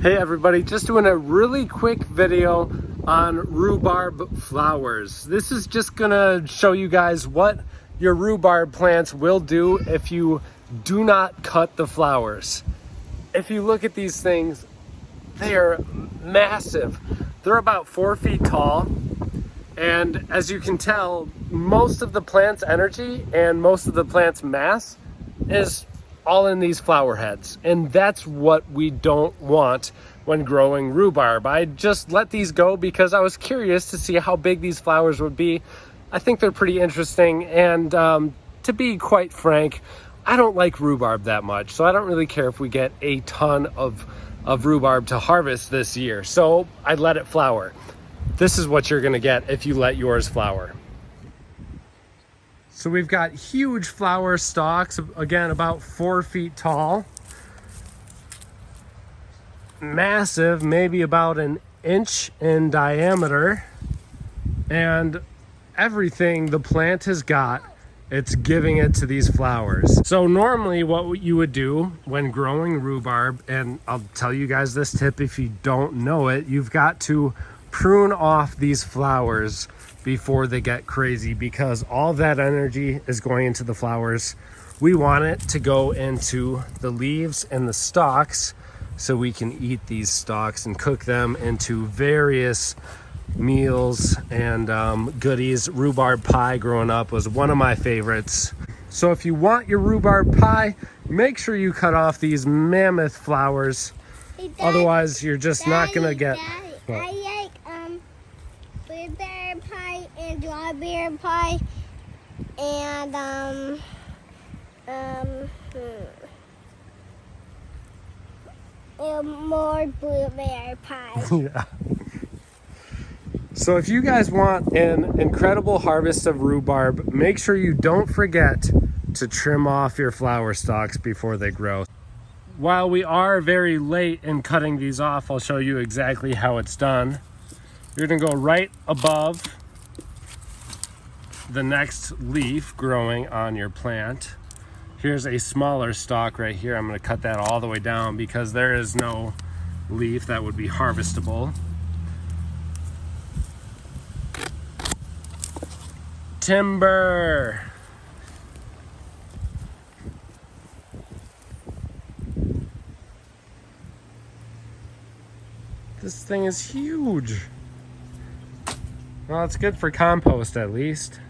Hey everybody, just doing a really quick video on rhubarb flowers. This is just gonna show you guys what your rhubarb plants will do if you do not cut the flowers. If you look at these things, they are massive. They're about 4 feet tall, and as you can tell, most of the plant's energy and most of the plant's mass is all in these flower heads, and that's what we don't want when growing rhubarb. I just let these go because I was curious to see how big these flowers would be. I think they're pretty interesting, and to be quite frank, I don't like rhubarb that much, so I don't really care if we get a ton of rhubarb to harvest this year, so I let it flower. This is what you're gonna get if you let yours flower. So we've got huge flower stalks, again about 4 feet tall. Massive, maybe about an inch in diameter. And everything the plant has got, it's giving it to these flowers. So normally what you would do when growing rhubarb, and I'll tell you guys this tip if you don't know it, you've got to prune off these flowers before they get crazy, because all that energy is going into the flowers. We want it to go into the leaves and the stalks so we can eat these stalks and cook them into various meals and goodies. Rhubarb pie growing up was one of my favorites. So if you want your rhubarb pie, make sure you cut off these mammoth flowers. Hey, Dad, otherwise you're just not gonna get Daddy, I like blueberry pie and strawberry pie and more blueberry pie. Yeah. So if you guys want an incredible harvest of rhubarb, make sure you don't forget to trim off your flower stalks before they grow. While we are very late in cutting these off, I'll show you exactly how it's done. You're gonna go right above the next leaf growing on your plant. Here's a smaller stalk right here. I'm gonna cut that all the way down because there is no leaf that would be harvestable. Timber. This thing is huge. Well, it's good for compost at least.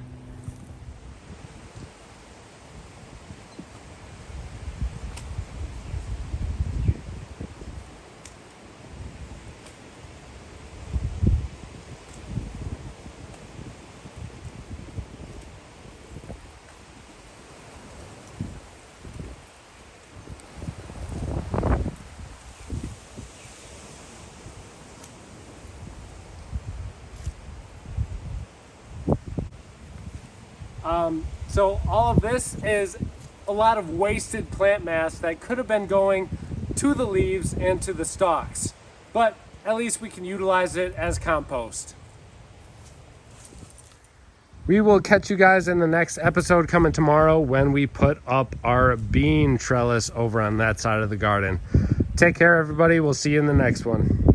So all of this is a lot of wasted plant mass that could have been going to the leaves and to the stalks, but at least we can utilize it as compost. We will catch you guys in the next episode coming tomorrow when we put up our bean trellis over on that side of the garden. Take care, everybody. We'll see you in the next one.